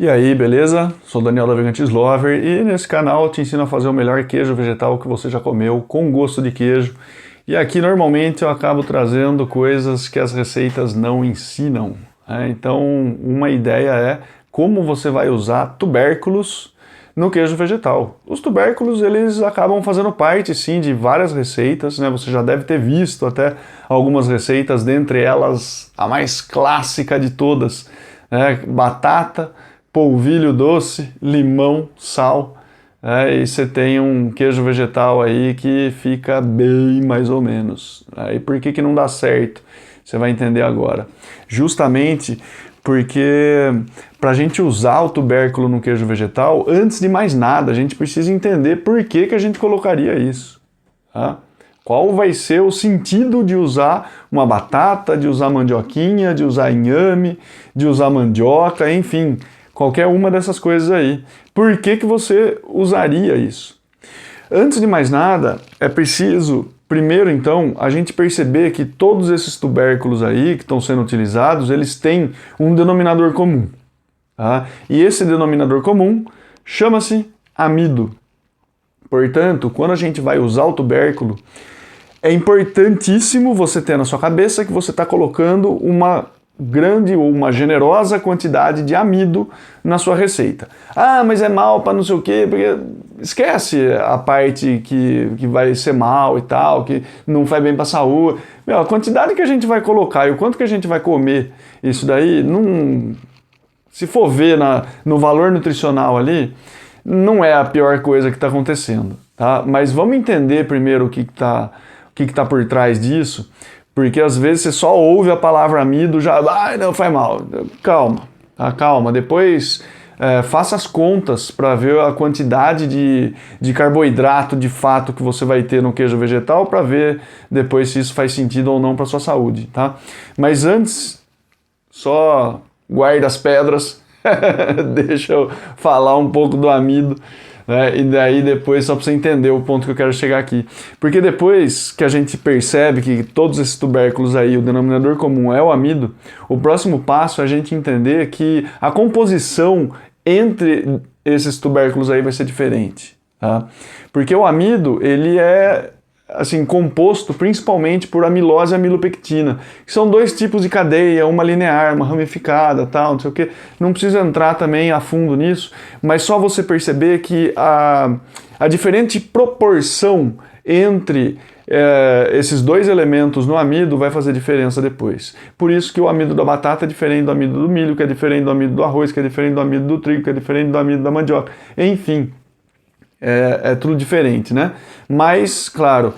E aí, beleza? Sou Daniel da Vegantis Lover e nesse canal eu te ensino a fazer o melhor queijo vegetal que você já comeu, com gosto de queijo. E aqui normalmente eu acabo trazendo coisas que as receitas não ensinam, né? Então uma ideia é como você vai usar tubérculos no queijo vegetal. Os tubérculos eles acabam fazendo parte sim de várias receitas, né? Você já deve ter visto até algumas receitas, dentre elas a mais clássica de todas, né? Batata, polvilho doce, limão, sal, e você tem um queijo vegetal aí que fica bem mais ou menos. E por que que não dá certo? Você vai entender agora. Justamente porque para a gente usar o tubérculo no queijo vegetal, antes de mais nada, a gente precisa entender por que que a gente colocaria isso. Tá? Qual vai ser o sentido de usar uma batata, de usar mandioquinha, de usar inhame, de usar mandioca, enfim, qualquer uma dessas coisas aí. Por que que você usaria isso? Antes de mais nada, é preciso, primeiro então, a gente perceber que todos esses tubérculos aí que estão sendo utilizados, eles têm um denominador comum. Tá? E esse denominador comum chama-se amido. Portanto, quando a gente vai usar o tubérculo, é importantíssimo você ter na sua cabeça que você está colocando uma grande ou uma generosa quantidade de amido na sua receita. Ah, mas é mal para não sei o quê, porque esquece a parte que vai ser mal e tal, que não faz bem para a saúde. Meu, a quantidade que a gente vai colocar e o quanto que a gente vai comer, isso daí, não, se for ver no valor nutricional ali, não é a pior coisa que está acontecendo, tá? Mas vamos entender primeiro o que está por trás disso, porque às vezes você só ouve a palavra amido, já, não, faz mal. Calma, tá? Calma. Depois faça as contas para ver a quantidade de carboidrato de fato que você vai ter no queijo vegetal, para ver depois se isso faz sentido ou não para sua saúde, tá? Mas antes, só guarda as pedras, deixa eu falar um pouco do amido. E daí depois, só para você entender o ponto que eu quero chegar aqui. Porque depois que a gente percebe que todos esses tubérculos aí, o denominador comum é o amido, o próximo passo é a gente entender que a composição entre esses tubérculos aí vai ser diferente. Tá? Porque o amido, ele é assim, composto principalmente por amilose e amilopectina, que são dois tipos de cadeia, uma linear, uma ramificada, tal, não sei o que. Não precisa entrar também a fundo nisso, mas só você perceber que a diferente proporção entre esses dois elementos no amido vai fazer diferença depois. Por isso que o amido da batata é diferente do amido do milho, que é diferente do amido do arroz, que é diferente do amido do trigo, que é diferente do amido da mandioca, enfim. É tudo diferente, né? Mas, claro,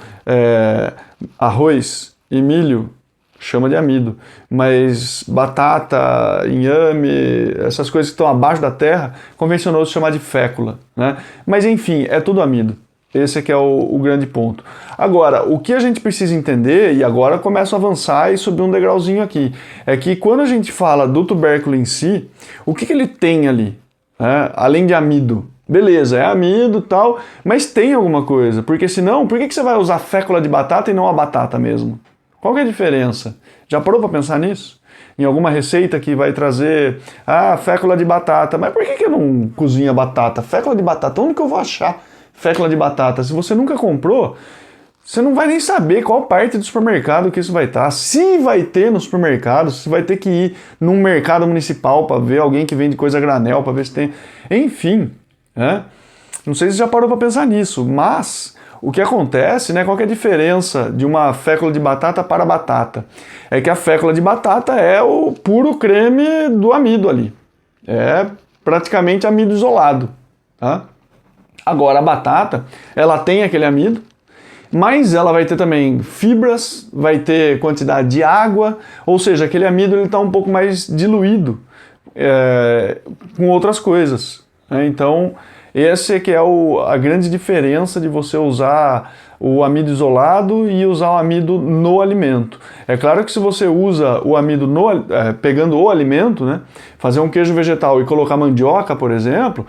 arroz e milho chama de amido, mas batata, inhame, essas coisas que estão abaixo da terra, convencionou se chamar de fécula, né? Mas enfim, é tudo amido. Esse aqui é o grande ponto. Agora, o que a gente precisa entender, e agora eu começo a avançar e subir um degrauzinho aqui, é que quando a gente fala do tubérculo em si, o que ele tem ali, né? Além de amido? Beleza, é amido e tal, mas tem alguma coisa, porque senão, por que você vai usar fécula de batata e não a batata mesmo? Qual que é a diferença? Já parou para pensar nisso? Em alguma receita que vai trazer, fécula de batata, mas por que eu não cozinho batata? Fécula de batata, onde que eu vou achar fécula de batata? Se você nunca comprou, você não vai nem saber qual parte do supermercado que isso vai estar. Se vai ter no supermercado, você vai ter que ir num mercado municipal para ver alguém que vende coisa a granel, para ver se tem... Enfim... Não sei se já parou para pensar nisso, mas o que acontece, né, qual que é a diferença de uma fécula de batata para batata? É que a fécula de batata é o puro creme do amido ali. É praticamente amido isolado. Tá? Agora a batata, ela tem aquele amido, mas ela vai ter também fibras, vai ter quantidade de água, ou seja, aquele amido está um pouco mais diluído com outras coisas. Então, essa que é a grande diferença de você usar o amido isolado e usar o amido no alimento. É claro que se você usa o amido pegando o alimento, né, fazer um queijo vegetal e colocar mandioca, por exemplo,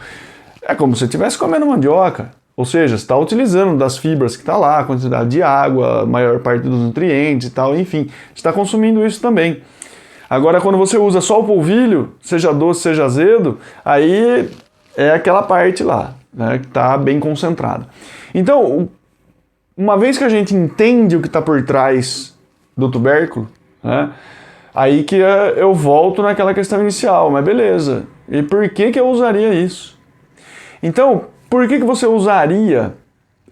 é como se você estivesse comendo mandioca. Ou seja, você está utilizando das fibras que está lá, a quantidade de água, a maior parte dos nutrientes e tal, enfim, você está consumindo isso também. Agora, quando você usa só o polvilho, seja doce, seja azedo, aí é aquela parte lá, né, que está bem concentrada. Então, uma vez que a gente entende o que está por trás do tubérculo, né, aí que eu volto naquela questão inicial, mas beleza, e por que eu usaria isso? Então, por que você usaria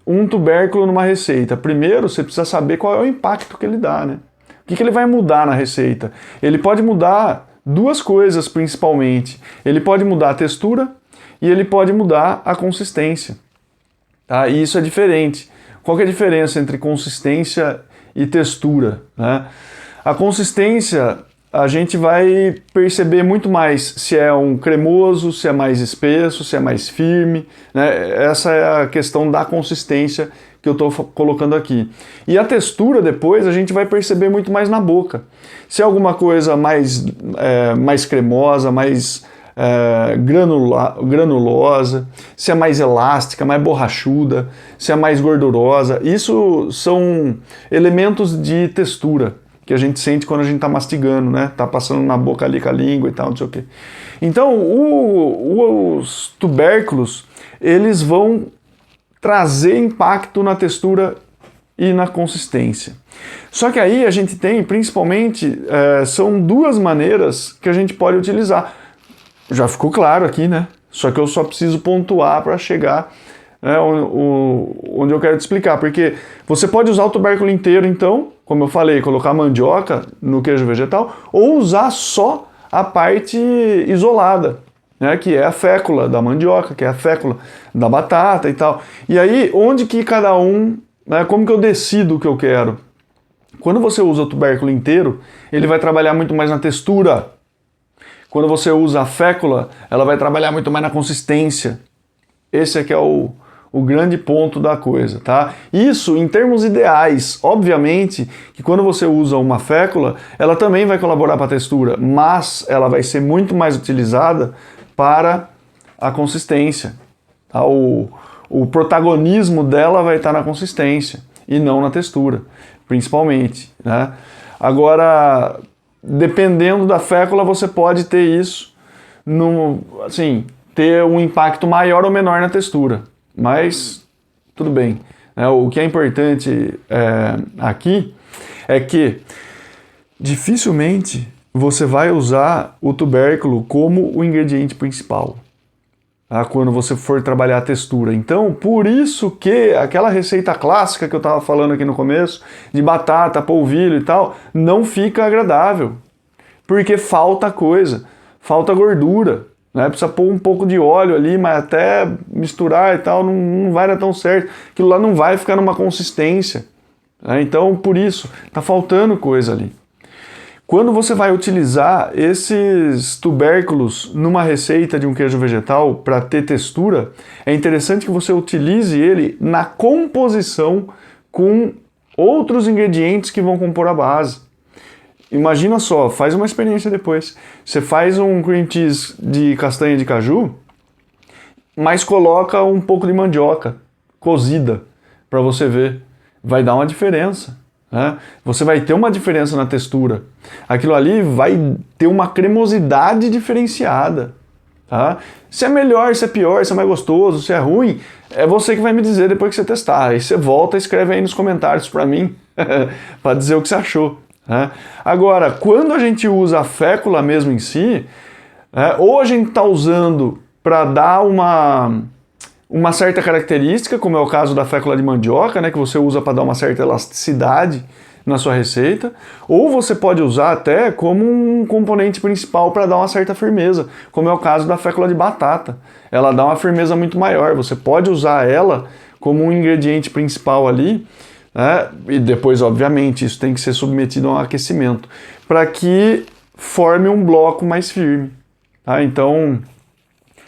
um tubérculo numa receita? Primeiro, você precisa saber qual é o impacto que ele dá, né? O que ele vai mudar na receita? Ele pode mudar duas coisas principalmente. Ele pode mudar a textura e ele pode mudar a consistência. Tá? E isso é diferente. Qual que é a diferença entre consistência e textura, né? A consistência, a gente vai perceber muito mais se é um cremoso, se é mais espesso, se é mais firme, né? Essa é a questão da consistência que eu estou colocando aqui. E a textura depois a gente vai perceber muito mais na boca. Se é alguma coisa mais cremosa, mais granulosa, se é mais elástica, mais borrachuda, se é mais gordurosa. Isso são elementos de textura que a gente sente quando a gente está mastigando, né? Tá passando na boca ali com a língua e tal, não sei o quê. Então, os tubérculos, eles vão trazer impacto na textura e na consistência. Só que aí a gente tem, principalmente, são duas maneiras que a gente pode utilizar. Já ficou claro aqui, né? Só que eu só preciso pontuar para chegar, né, onde eu quero te explicar. Porque você pode usar o tubérculo inteiro, então, como eu falei, colocar mandioca no queijo vegetal, ou usar só a parte isolada, né, que é a fécula da mandioca, que é a fécula da batata e tal. E aí, onde que cada um, né, como que eu decido o que eu quero? Quando você usa o tubérculo inteiro, ele vai trabalhar muito mais na textura. Quando você usa a fécula, ela vai trabalhar muito mais na consistência. Esse aqui é o grande ponto da coisa, tá? Isso em termos ideais. Obviamente que quando você usa uma fécula, ela também vai colaborar para a textura, mas ela vai ser muito mais utilizada para a consistência. Tá? O protagonismo dela vai estar na consistência e não na textura, principalmente, né? Agora, dependendo da fécula, você pode ter isso, ter um impacto maior ou menor na textura. Mas, tudo bem. O que é importante aqui é que dificilmente você vai usar o tubérculo como o ingrediente principal, tá? Quando você for trabalhar a textura. Então, por isso que aquela receita clássica que eu estava falando aqui no começo, de batata, polvilho e tal, não fica agradável. Porque falta coisa, falta gordura, né? Precisa pôr um pouco de óleo ali, mas até misturar e tal, não vai dar tão certo. Aquilo lá não vai ficar numa consistência, né? Então, por isso, tá faltando coisa ali. Quando você vai utilizar esses tubérculos numa receita de um queijo vegetal para ter textura, é interessante que você utilize ele na composição com outros ingredientes que vão compor a base. Imagina só, faz uma experiência depois. Você faz um cream cheese de castanha de caju, mas coloca um pouco de mandioca cozida para você ver. Vai dar uma diferença, né? Você vai ter uma diferença na textura. Aquilo ali vai ter uma cremosidade diferenciada. Tá? Se é melhor, se é pior, se é mais gostoso, se é ruim, é você que vai me dizer depois que você testar. Aí você volta e escreve aí nos comentários para mim para dizer o que você achou. Agora, quando a gente usa a fécula mesmo em si, ou a gente está usando para dar uma certa característica, como é o caso da fécula de mandioca, né, que você usa para dar uma certa elasticidade na sua receita, ou você pode usar até como um componente principal para dar uma certa firmeza, como é o caso da fécula de batata. Ela dá uma firmeza muito maior, você pode usar ela como um ingrediente principal ali, e depois, obviamente, isso tem que ser submetido a um aquecimento para que forme um bloco mais firme. Tá? Então,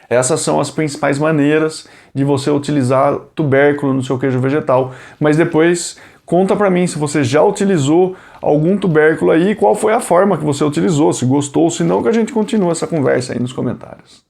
essas são as principais maneiras de você utilizar tubérculo no seu queijo vegetal. Mas depois, conta para mim se você já utilizou algum tubérculo aí, qual foi a forma que você utilizou, se gostou, se não, que a gente continua essa conversa aí nos comentários.